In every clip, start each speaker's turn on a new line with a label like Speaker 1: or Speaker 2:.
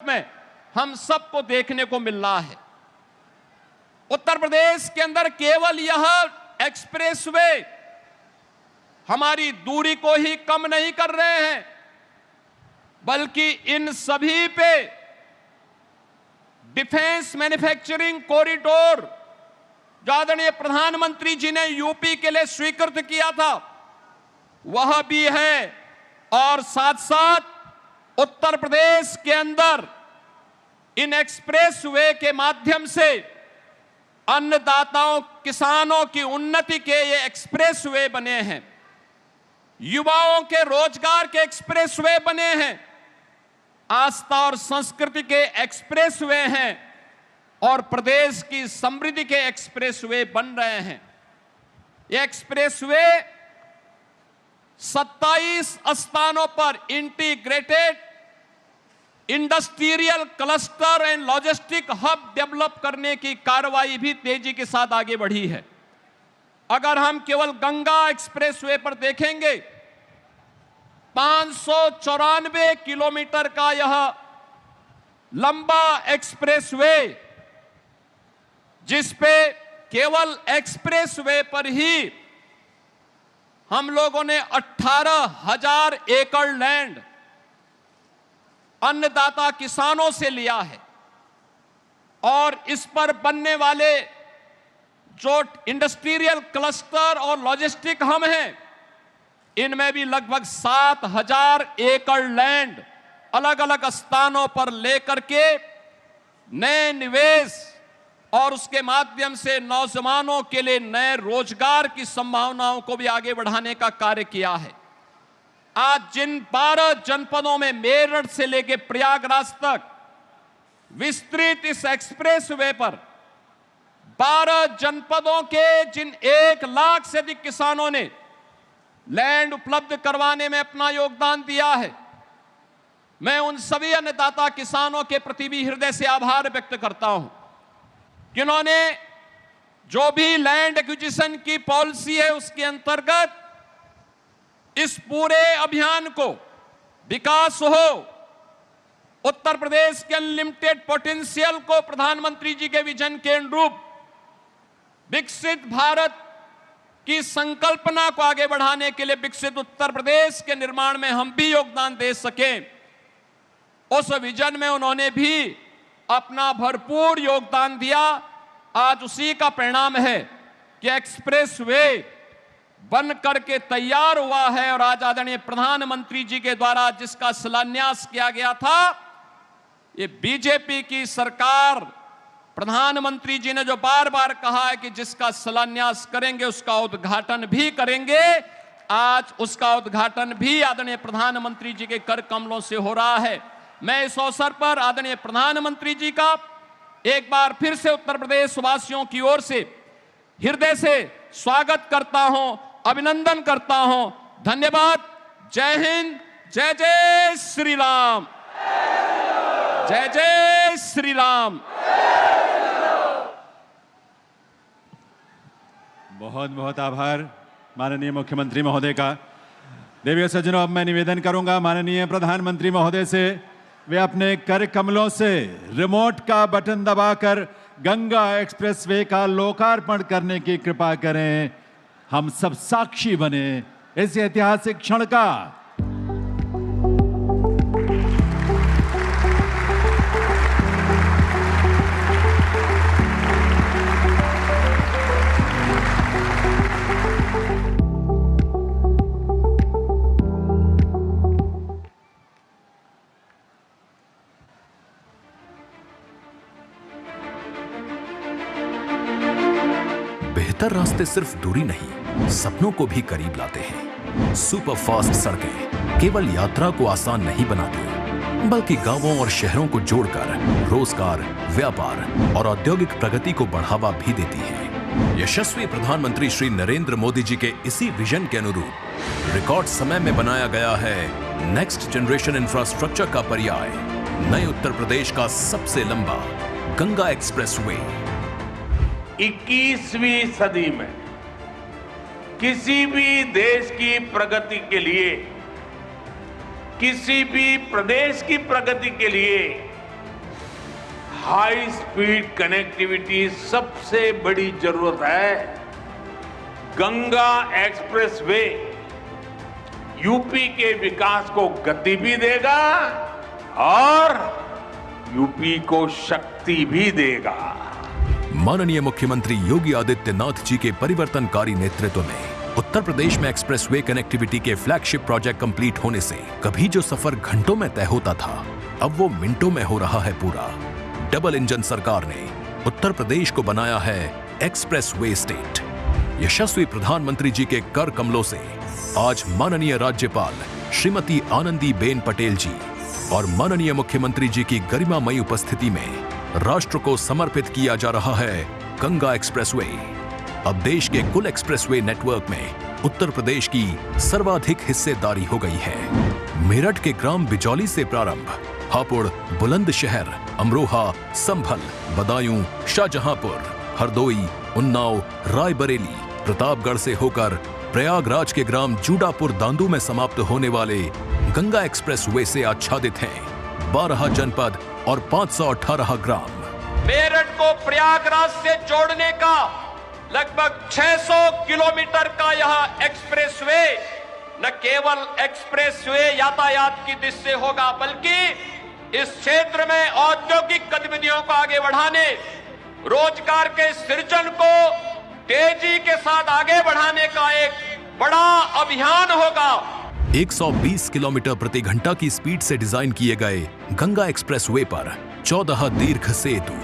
Speaker 1: में हम सबको देखने को मिल रहा है। उत्तर प्रदेश के अंदर केवल यह एक्सप्रेसवे हमारी दूरी को ही कम नहीं कर रहे हैं, बल्कि इन सभी पे डिफेंस मैन्युफैक्चरिंग कॉरिडोर जो आदरणीय प्रधानमंत्री जी ने यूपी के लिए स्वीकृत किया था वह भी है, और साथ साथ उत्तर प्रदेश के अंदर इन एक्सप्रेसवे के माध्यम से अन्नदाताओं किसानों की उन्नति के ये एक्सप्रेसवे बने हैं, युवाओं के रोजगार के एक्सप्रेसवे बने हैं, आस्था और संस्कृति के एक्सप्रेसवे हैं और प्रदेश की समृद्धि के एक्सप्रेसवे बन रहे हैं। ये एक्सप्रेसवे 27 स्थानों पर integrated industrial cluster and logistic hub develop करने की कार्रवाई भी तेजी के साथ आगे बढ़ी है। अगर हम केवल गंगा एक्सप्रेसवे पर देखेंगे, 594 किलोमीटर का यह लंबा एक्सप्रेसवे, जिस पे केवल एक्सप्रेसवे पर ही हम लोगों ने 18,000 एकड़ लैंड अन्नदाता किसानों से लिया है, और इस पर बनने वाले जो इंडस्ट्रियल क्लस्टर और लॉजिस्टिक हब हैं, इनमें भी लगभग 7,000 एकड़ लैंड अलग अलग स्थानों पर लेकर के नए निवेश और उसके माध्यम से नौजवानों के लिए नए रोजगार की संभावनाओं को भी आगे बढ़ाने का कार्य किया है। आज जिन 12 जनपदों में मेरठ से लेकर प्रयागराज तक विस्तृत इस एक्सप्रेसवे पर 12 जनपदों के जिन 1 लाख से अधिक किसानों ने लैंड उपलब्ध करवाने में अपना योगदान दिया है, मैं उन सभी अन्नदाता किसानों के प्रति भी हृदय से आभार व्यक्त करता हूं कि उन्होंने जो भी लैंड एक्विजिशन की पॉलिसी है उसके अंतर्गत इस पूरे अभियान को विकास हो, उत्तर प्रदेश के अनलिमिटेड पोटेंशियल को प्रधानमंत्री जी के विजन के अनुरूप विकसित भारत की संकल्पना को आगे बढ़ाने के लिए विकसित उत्तर प्रदेश के निर्माण में हम भी योगदान दे सकें, उस विजन में उन्होंने भी अपना भरपूर योगदान दिया। आज उसी का परिणाम है कि एक्सप्रेसवे बन करके तैयार हुआ है, और आज आदरणीय प्रधानमंत्री जी के द्वारा जिसका शिलान्यास किया गया था, ये बीजेपी की सरकार, प्रधानमंत्री जी ने जो बार बार कहा है कि जिसका शिलान्यास करेंगे उसका उद्घाटन भी करेंगे, आज उसका उद्घाटन भी आदरणीय प्रधानमंत्री जी के कर कमलों से हो रहा है। मैं इस अवसर पर आदरणीय प्रधानमंत्री जी का एक बार फिर से उत्तर प्रदेश वासियों की ओर से हृदय से स्वागत करता हूं, अभिनंदन करता हूं। धन्यवाद। जय हिंद, जय जय श्री राम, जय जय श्री राम।
Speaker 2: बहुत बहुत आभार माननीय मुख्यमंत्री महोदय का। देवी सज्जनों, अब मैं निवेदन करूंगा माननीय प्रधानमंत्री महोदय से वे अपने कर कमलों से रिमोट का बटन दबाकर गंगा एक्सप्रेसवे का लोकार्पण करने की कृपा करें। हम सब साक्षी बने इस ऐतिहासिक क्षण का।
Speaker 3: बेहतर रास्ते सिर्फ दूरी नहीं, सपनों को भी करीब लाते हैं। सुपर फास्ट सड़कें केवल यात्रा को आसान नहीं बनाती, बल्कि गांवों और शहरों को जोड़कर रोजगार, व्यापार और औद्योगिक प्रगति को बढ़ावा भी देती हैं। यशस्वी प्रधानमंत्री श्री नरेंद्र मोदी जी के इसी विजन के अनुरूप रिकॉर्ड समय में बनाया गया है नेक्स्ट जनरेशन इंफ्रास्ट्रक्चर का पर्याय, नए उत्तर प्रदेश का सबसे लंबा गंगा एक्सप्रेसवे।
Speaker 4: 21वीं सदी में किसी भी देश की प्रगति के लिए, किसी भी प्रदेश की प्रगति के लिए हाई स्पीड कनेक्टिविटी सबसे बड़ी जरूरत है। गंगा एक्सप्रेसवे यूपी के विकास को गति भी देगा और यूपी को शक्ति भी देगा।
Speaker 3: माननीय मुख्यमंत्री योगी आदित्यनाथ जी के परिवर्तनकारी नेतृत्व में उत्तर प्रदेश में एक्सप्रेसवे कनेक्टिविटी के फ्लैगशिप प्रोजेक्ट कंप्लीट होने से कभी जो सफर घंटों में तय होता था, अब वो मिनटों में हो रहा है पूरा। डबल इंजन सरकार ने उत्तर प्रदेश को बनाया है एक्सप्रेसवे स्टेट। यशस्वी प्रधानमंत्री जी के कर कमलों से आज माननीय राज्यपाल श्रीमती आनंदीबेन पटेल जी और माननीय मुख्यमंत्री जी की गरिमामयी उपस्थिति में राष्ट्र को समर्पित किया जा रहा है गंगा एक्सप्रेसवे। अब देश के कुल एक्सप्रेसवे नेटवर्क में उत्तर प्रदेश की सर्वाधिक हिस्सेदारी हो गई है। मेरठ के ग्राम बिजौली से प्रारंभ हापुड़, बुलंदशहर, अमरोहा, संभल, बदायूं, शाहजहांपुर, हरदोई, उन्नाव, रायबरेली, प्रतापगढ़ से होकर प्रयागराज के ग्राम जूडापुर दांदू में समाप्त होने वाले गंगा एक्सप्रेसवे से आच्छादित हैं 12 जनपद और 518 ग्राम।
Speaker 1: मेरठ को प्रयागराज से जोड़ने का लगभग 600 किलोमीटर का यह एक्सप्रेसवे न केवल एक्सप्रेसवे यातायात की दृष्टि से होगा, बल्कि इस क्षेत्र में औद्योगिक गतिविधियों को आगे बढ़ाने, रोजगार के सृजन को तेजी के साथ आगे बढ़ाने का एक बड़ा अभियान होगा।
Speaker 3: 120 किलोमीटर प्रति घंटा की स्पीड से डिजाइन किए गए गंगा एक्सप्रेसवे पर 14 दीर्घ सेतु,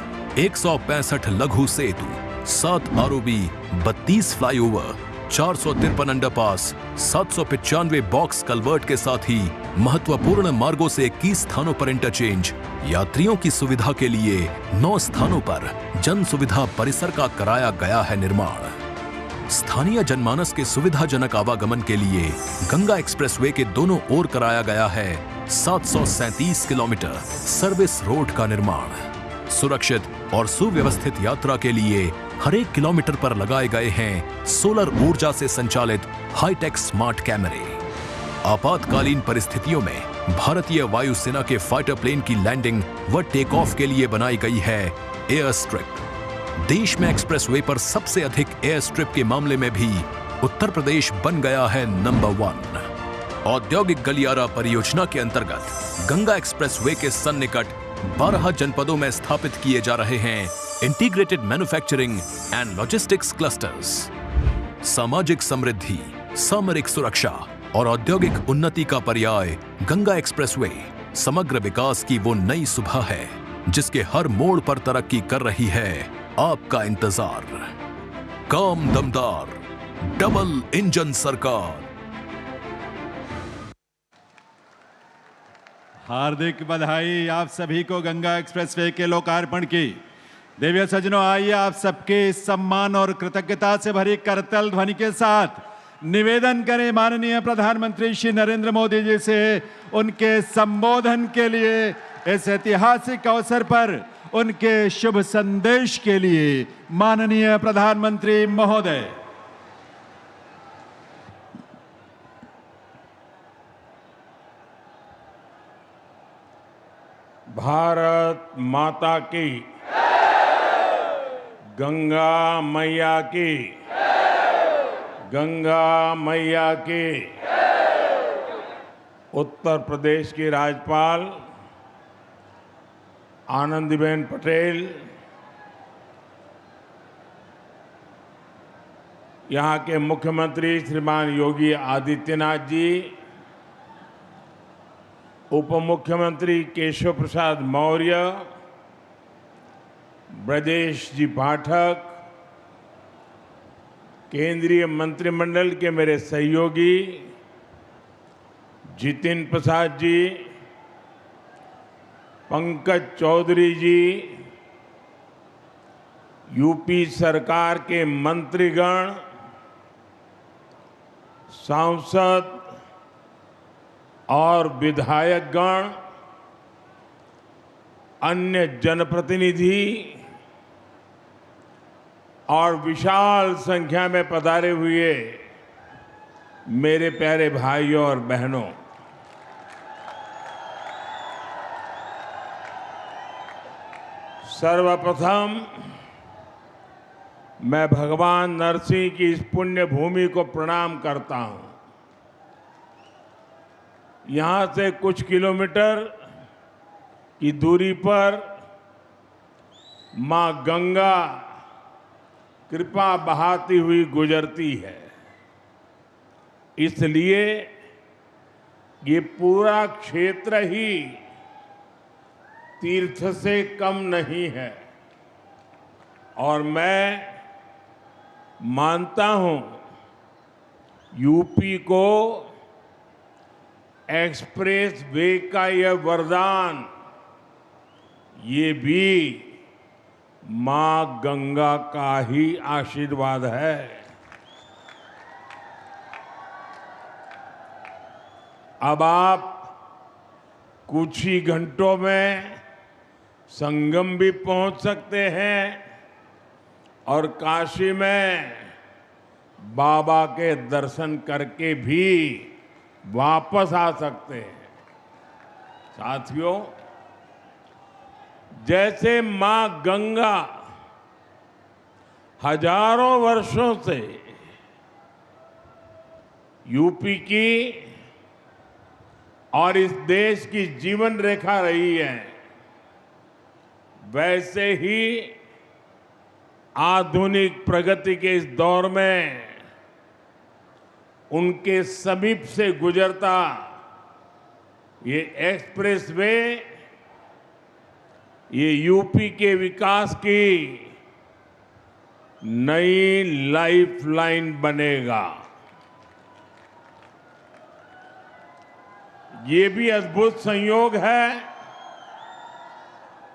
Speaker 3: 165 लघु सेतु, 7 ROB, 32 flyover, 453 underpass, 795 box culvert के साथ ही महत्वपूर्ण मार्गों से 21 स्थानों पर इंटरचेंज, यात्रियों की सुविधा के लिए 9 स्थानों पर जन सुविधा परिसर का कराया गया है निर्माण। स्थानीय जनमानस के सुविधाजनक आवागमन के लिए गंगा एक्सप्रेसवे के दोनों ओर कराया गया है 737 किलोमीटर सर्विस रोड का निर्माण। सुरक्षित और सुव्यवस्थित यात्रा के लिए हर एक किलोमीटर पर लगाए गए हैं सोलर ऊर्जा से संचालित हाईटेक स्मार्ट कैमरे। आपातकालीन परिस्थितियों में भारतीय वायुसेना के फाइटर प्लेन की लैंडिंग व टेक ऑफ के लिए बनाई गई है एयर स्ट्रिप। देश में एक्सप्रेसवे पर सबसे अधिक एयर स्ट्रिप के मामले में भी उत्तर प्रदेश बन गया है नंबर 1। औद्योगिक गलियारा परियोजना के अंतर्गत गंगा एक्सप्रेसवे के सन्निकट 12 जनपदों में स्थापित किए जा रहे हैं integrated manufacturing and logistics clusters. सामाजिक समृद्धि, सामरिक सुरक्षा और औद्योगिक उन्नति का पर्याय गंगा एक्सप्रेसवे समग्र विकास की वो नई सुबह है जिसके हर मोड़ पर तरक्की कर रही है आपका इंतजार। काम दमदार, डबल इंजन सरकार।
Speaker 2: हार्दिक बधाई आप सभी को गंगा एक्सप्रेसवे के लोकार्पण की। देवी सज्जनों, आइए आप सबके सम्मान और कृतज्ञता से भरी करतल ध्वनि के साथ निवेदन करें माननीय प्रधानमंत्री श्री नरेंद्र मोदी जी से उनके संबोधन के लिए, इस ऐतिहासिक अवसर पर उनके शुभ संदेश के लिए। माननीय प्रधानमंत्री महोदय।
Speaker 4: भारत माता की, गंगा मैया की, गंगा मैया की। उत्तर प्रदेश की राज्यपाल आनंदीबेन पटेल, यहाँ के मुख्यमंत्री श्रीमान योगी आदित्यनाथ जी, उप मुख्यमंत्री केशव प्रसाद मौर्य, ब्रजेश जी पाठक, केंद्रीय मंत्रिमंडल के मेरे सहयोगी जितिन प्रसाद जी, पंकज चौधरी जी, यूपी सरकार के मंत्रीगण, सांसद और विधायकगण, अन्य जनप्रतिनिधि और विशाल संख्या में पधारे हुए मेरे प्यारे भाइयों और बहनों, सर्वप्रथम मैं भगवान नरसिंह की इस पुण्य भूमि को प्रणाम करता हूं। यहां से कुछ किलोमीटर की दूरी पर मां गंगा कृपा बहाती हुई गुजरती है, इसलिए ये पूरा क्षेत्र ही तीर्थ से कम नहीं है। और मैं मानता हूं यूपी को एक्सप्रेस वे का यह वरदान ये भी मां गंगा का ही आशीर्वाद है। अब आप कुछ ही घंटों में संगम भी पहुंच सकते हैं और काशी में बाबा के दर्शन करके भी वापस आ सकते हैं। साथियों, जैसे मां गंगा हजारों वर्षों से यूपी की और इस देश की जीवन रेखा रही है, वैसे ही आधुनिक प्रगति के इस दौर में उनके समीप से गुजरता ये एक्सप्रेसवे ये यूपी के विकास की नई लाइफलाइन बनेगा। ये भी अद्भुत संयोग है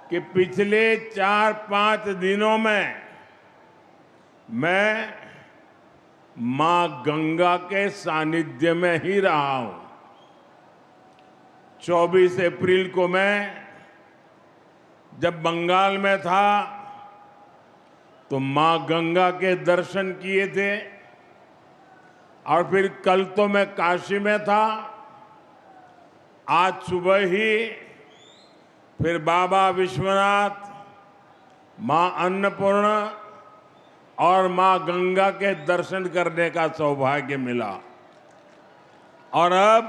Speaker 4: कि पिछले 4-5 दिनों में मैं मां गंगा के सानिध्य में ही रहा हूं। 24 अप्रैल को मैं जब बंगाल में था तो मां गंगा के दर्शन किए थे, और फिर कल तो मैं काशी में था। आज सुबह ही फिर बाबा विश्वनाथ, मां अन्नपूर्णा और मां गंगा के दर्शन करने का सौभाग्य मिला। और अब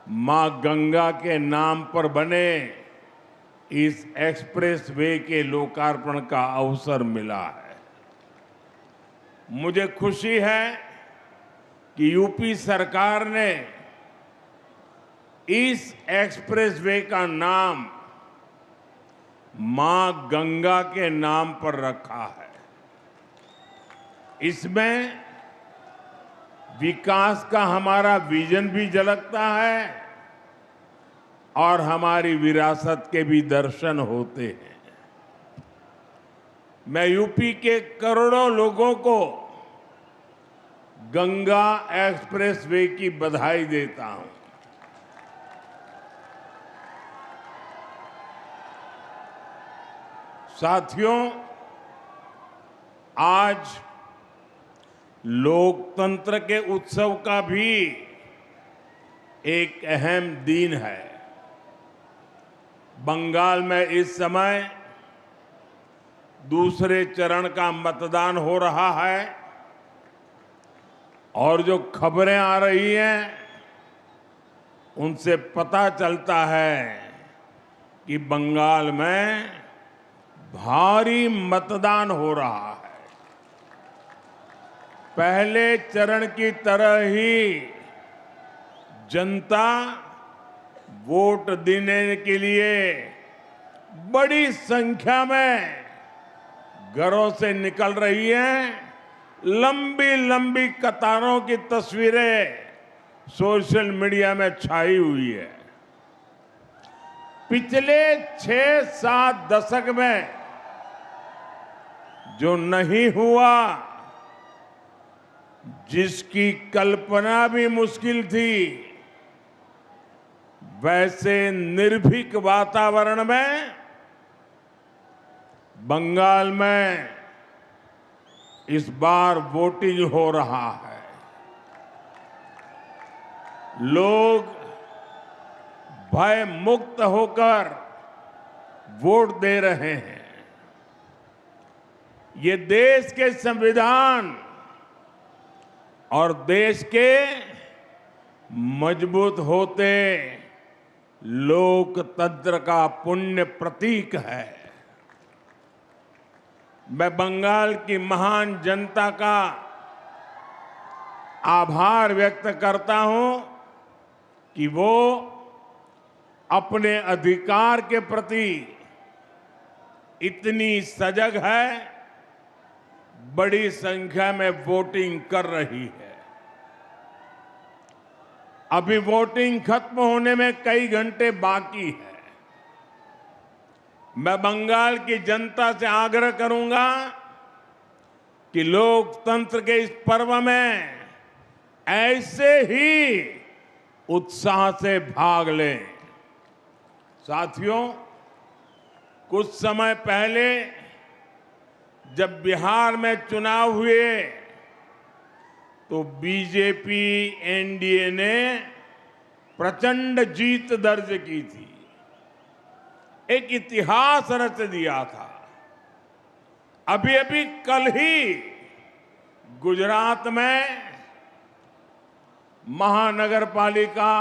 Speaker 4: मां गंगा के नाम पर बने इस एक्सप्रेस वे के लोकार्पण का अवसर मिला है। मुझे खुशी है कि यूपी सरकार ने इस एक्सप्रेस वे का नाम मां गंगा के नाम पर रखा है। इसमें विकास का हमारा विजन भी झलकता है और हमारी विरासत के भी दर्शन होते हैं। मैं यूपी के करोड़ों लोगों को गंगा एक्सप्रेसवे की बधाई देता हूं। साथियों, आज लोकतंत्र के उत्सव का भी एक अहम दिन है। बंगाल में इस समय दूसरे चरण का मतदान हो रहा है, और जो खबरें आ रही हैं उनसे पता चलता है कि बंगाल में भारी मतदान हो रहा है। पहले चरण की तरह ही जनता वोट देने के लिए बड़ी संख्या में घरों से निकल रही है। लंबी लंबी कतारों की तस्वीरें सोशल मीडिया में छाई हुई है। पिछले 6-7 दशक में जो नहीं हुआ, जिसकी कल्पना भी मुश्किल थी, वैसे निर्भीक वातावरण में बंगाल में इस बार वोटिंग हो रहा है। लोग भय मुक्त होकर वोट दे रहे हैं। ये देश के संविधान और देश के मजबूत होते लोकतंत्र का पुण्य प्रतीक है। मैं बंगाल की महान जनता का आभार व्यक्त करता हूं कि वो अपने अधिकार के प्रति इतनी सजग है, बड़ी संख्या में वोटिंग कर रही है। अभी वोटिंग खत्म होने में कई घंटे बाकी है। मैं बंगाल की जनता से आग्रह करूंगा कि लोकतंत्र के इस पर्व में ऐसे ही उत्साह से भाग लें। साथियों, कुछ समय पहले जब बिहार में चुनाव हुए तो बीजेपी एनडीए ने प्रचंड जीत दर्ज की थी, एक इतिहास रच दिया था। अभी अभी कल ही गुजरात में महानगरपालिका,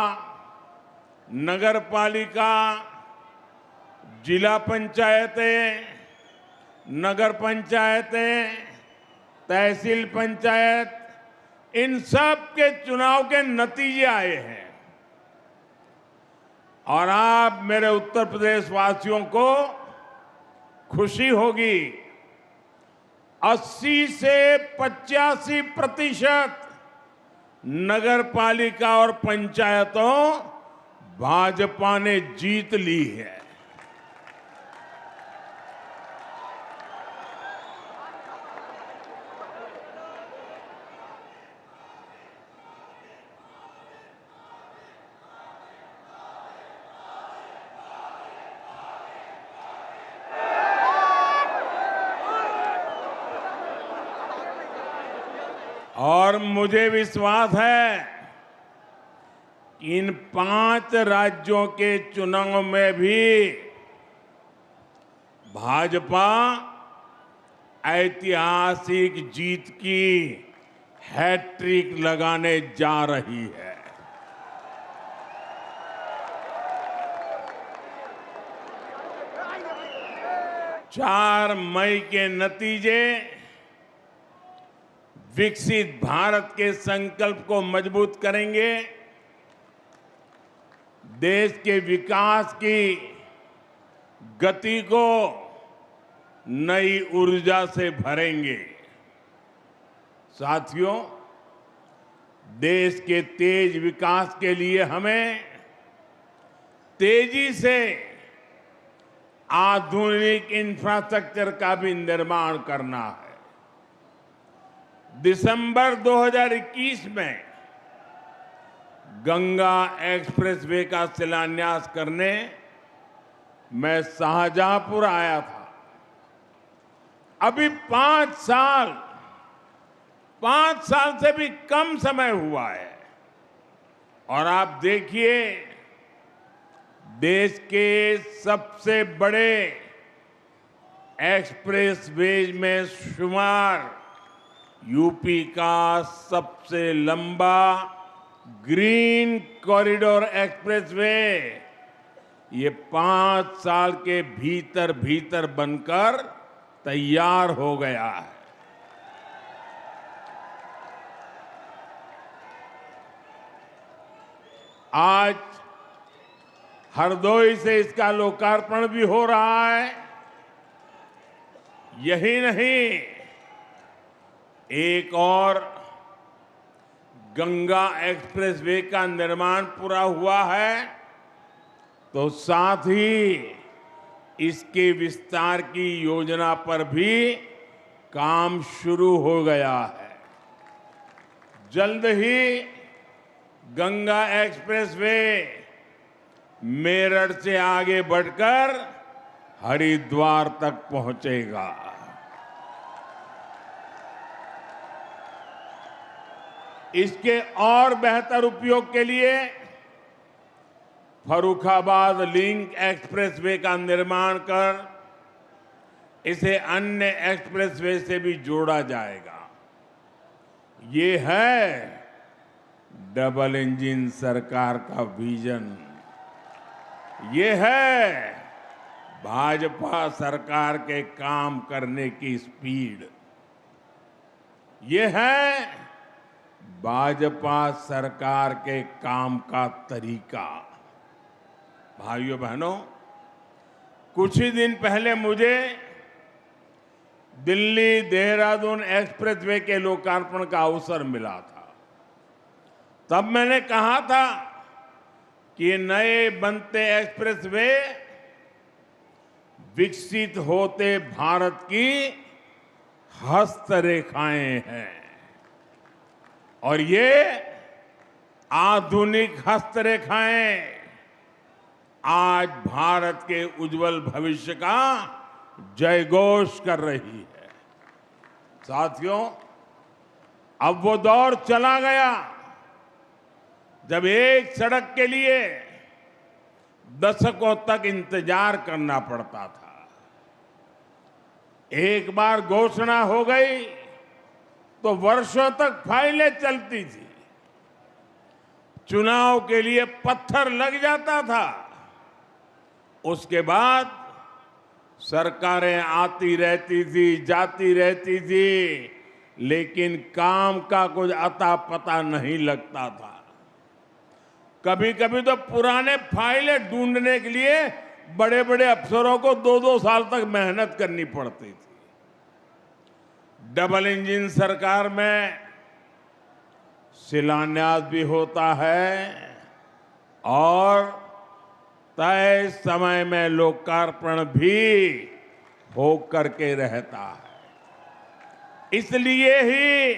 Speaker 4: नगरपालिका, जिला पंचायतें, नगर पंचायतें, तहसील पंचायत, इन सब के चुनाव के नतीजे आए हैं। और आप मेरे उत्तर प्रदेश वासियों को खुशी होगी, 80 से 85% नगर पालिका और पंचायतों भाजपा ने जीत ली है। और मुझे विश्वास है कि इन 5 राज्यों के चुनाव में भी भाजपा ऐतिहासिक जीत की हैट्रिक लगाने जा रही है। चार मई के नतीजे विकसित भारत के संकल्प को मजबूत करेंगे, देश के विकास की गति को नई ऊर्जा से भरेंगे। साथियों, देश के तेज विकास के लिए हमें तेजी से आधुनिक इंफ्रास्ट्रक्चर का भी निर्माण करना है। दिसंबर 2021 में गंगा एक्सप्रेसवे का शिलान्यास करने मैं शाहजहांपुर आया था। अभी 5 साल से भी कम समय हुआ है और आप देखिए, देश के सबसे बड़े एक्सप्रेसवेज में शुमार यूपी का सबसे लंबा ग्रीन कॉरिडोर एक्सप्रेसवे ये 5 साल के भीतर भीतर बनकर तैयार हो गया है। आज हरदोई से इसका लोकार्पण भी हो रहा है। यही नहीं, एक और गंगा एक्सप्रेसवे का निर्माण पूरा हुआ है, तो साथ ही इसके विस्तार की योजना पर भी काम शुरू हो गया है। जल्द ही गंगा एक्सप्रेसवे मेरठ से आगे बढ़कर हरिद्वार तक पहुंचेगा। इसके और बेहतर उपयोग के लिए फर्रुखाबाद लिंक एक्सप्रेसवे का निर्माण कर इसे अन्य एक्सप्रेसवे से भी जोड़ा जाएगा। ये है डबल इंजन सरकार का विजन। ये है भाजपा सरकार के काम करने की स्पीड। ये है भाजपा सरकार के काम का तरीका। भाइयों बहनों, कुछ ही दिन पहले मुझे दिल्ली देहरादून एक्सप्रेसवे के लोकार्पण का अवसर मिला था। तब मैंने कहा था कि नए बनते एक्सप्रेसवे विकसित होते भारत की हस्तरेखाएं हैं और ये आधुनिक हस्तरेखाएं आज भारत के उज्जवल भविष्य का जयघोष कर रही है। साथियों, अब वो दौर चला गया जब एक सड़क के लिए दशकों तक इंतजार करना पड़ता था। एक बार घोषणा हो गई तो वर्षों तक फाइलें चलती थी। चुनाव के लिए पत्थर लग जाता था। उसके बाद सरकारें आती रहती थी, जाती रहती थी, लेकिन काम का कुछ अता पता नहीं लगता था। कभी कभी तो पुराने फाइलें ढूंढने के लिए बड़े बड़े अफसरों को 2-2 साल तक मेहनत करनी पड़ती थी। डबल इंजन सरकार में शिलान्यास भी होता है और तय समय में लोकार्पण भी होकर के रहता है। इसलिए ही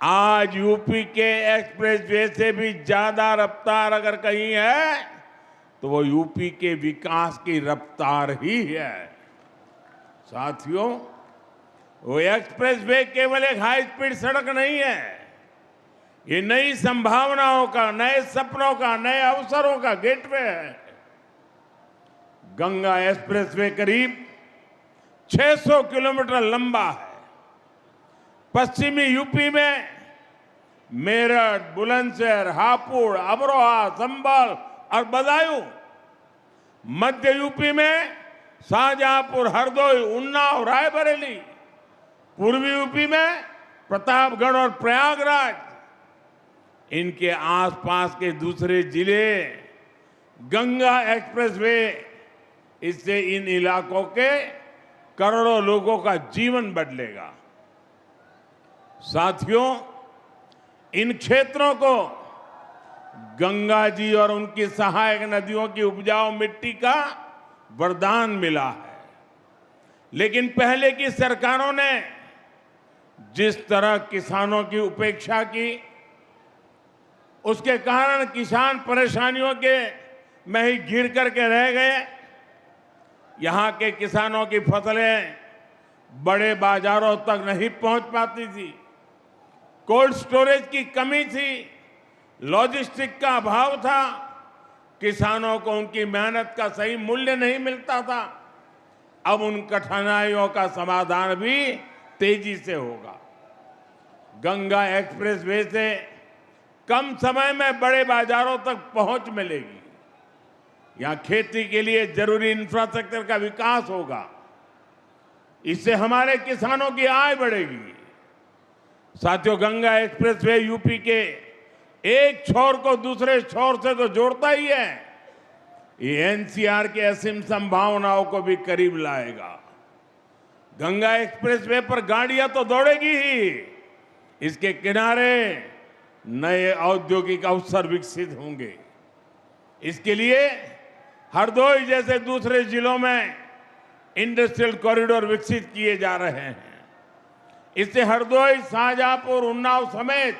Speaker 4: आज यूपी के एक्सप्रेसवे से भी ज्यादा रफ्तार अगर कहीं है तो वो यूपी के विकास की रफ्तार ही है। साथियों, वो एक्सप्रेसवे केवल एक हाई स्पीड सड़क नहीं है। ये नई संभावनाओं का, नए सपनों का, नए अवसरों का गेटवे है। गंगा एक्सप्रेसवे करीब 600 किलोमीटर लंबा है। पश्चिमी यूपी में मेरठ, बुलंदशहर, हापुड़, अमरोहा, संभल और बदायूं, मध्य यूपी में शाहजहांपुर, हरदोई, उन्नाव, रायबरेली, पूर्वी यूपी में प्रतापगढ़ और प्रयागराज, इनके आसपास के दूसरे जिले, गंगा एक्सप्रेसवे, इससे इन इलाकों के करोड़ों लोगों का जीवन बदलेगा। साथियों, इन क्षेत्रों को गंगा जी और उनकी सहायक नदियों की उपजाऊ मिट्टी का वरदान मिला है। लेकिन पहले की सरकारों ने जिस तरह किसानों की उपेक्षा की, उसके कारण किसान परेशानियों के में ही घिर करके रह गए। यहां के किसानों की फसलें बड़े बाजारों तक नहीं पहुंच पाती थी। कोल्ड स्टोरेज की कमी थी, लॉजिस्टिक का अभाव था, किसानों को उनकी मेहनत का सही मूल्य नहीं मिलता था। अब उन कठिनाइयों का समाधान भी तेजी से होगा। गंगा एक्सप्रेसवे से कम समय में बड़े बाजारों तक पहुंच मिलेगी। यहां खेती के लिए जरूरी इंफ्रास्ट्रक्चर का विकास होगा। इससे हमारे किसानों की आय बढ़ेगी। साथियों, गंगा एक्सप्रेसवे यूपी के एक छोर को दूसरे छोर से तो जोड़ता ही है, ये एनसीआर के असीम संभावनाओं को भी करीब लाएगा। गंगा एक्सप्रेसवे पर गाड़ियां तो दौड़ेगी ही, इसके किनारे नए औद्योगिक अवसर विकसित होंगे। इसके लिए हरदोई जैसे दूसरे जिलों में इंडस्ट्रियल कॉरिडोर विकसित किए जा रहे हैं। इससे हरदोई, शाहजहांपुर, उन्नाव समेत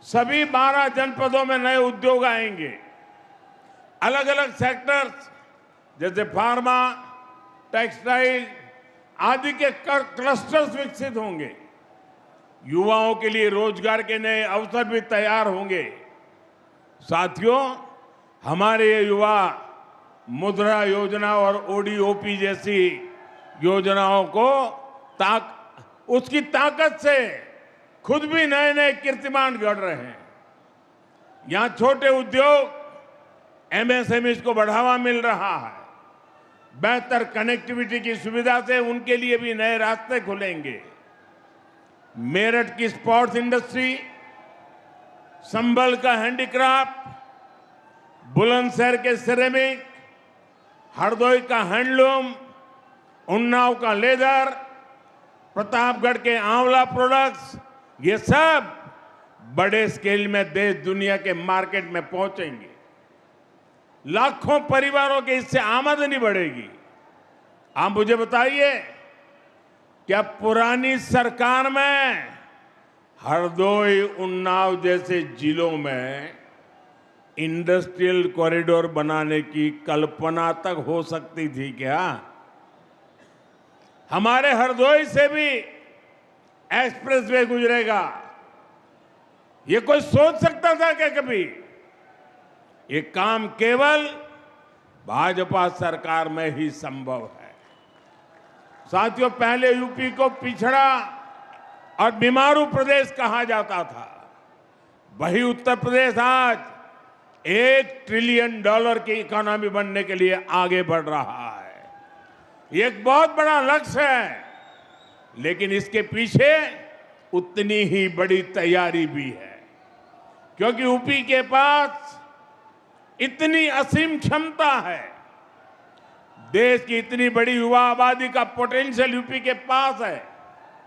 Speaker 4: सभी 12 जनपदों में नए उद्योग आएंगे। अलग अलग सेक्टर्स जैसे फार्मा, टेक्सटाइल आदि के क्लस्टर्स विकसित होंगे। युवाओं के लिए रोजगार के नए अवसर भी तैयार होंगे। साथियों, हमारे ये युवा मुद्रा योजना और ओडीओपी जैसी योजनाओं को उसकी ताकत से खुद भी नए नए कीर्तिमान गढ़ रहे हैं। यहां छोटे उद्योग एमएसएमई को बढ़ावा मिल रहा है। बेहतर कनेक्टिविटी की सुविधा से उनके लिए भी नए रास्ते खुलेंगे। मेरठ की स्पोर्ट्स इंडस्ट्री, संभल का हैंडीक्राफ्ट, बुलंदशहर के सिरेमिक, हरदोई का हैंडलूम, उन्नाव का लेदर, प्रतापगढ़ के आंवला प्रोडक्ट्स, ये सब बड़े स्केल में देश दुनिया के मार्केट में पहुंचेंगे। लाखों परिवारों के इससे आमदनी बढ़ेगी। आप मुझे बताइए, क्या पुरानी सरकार में हरदोई, उन्नाव जैसे जिलों में इंडस्ट्रियल कॉरिडोर बनाने की कल्पना तक हो सकती थी क्या? हमारे हरदोई से भी एक्सप्रेसवे गुजरेगा, ये कोई सोच सकता था क्या कभी? ये काम केवल भाजपा सरकार में ही संभव है। साथियों, पहले यूपी को पिछड़ा और बीमारू प्रदेश कहा जाता था, वही उत्तर प्रदेश आज $1 ट्रिलियन की इकोनॉमी बनने के लिए आगे बढ़ रहा है। ये एक बहुत बड़ा लक्ष्य है, लेकिन इसके पीछे उतनी ही बड़ी तैयारी भी है, क्योंकि यूपी के पास इतनी असीम क्षमता है। देश की इतनी बड़ी युवा आबादी का पोटेंशियल यूपी के पास है।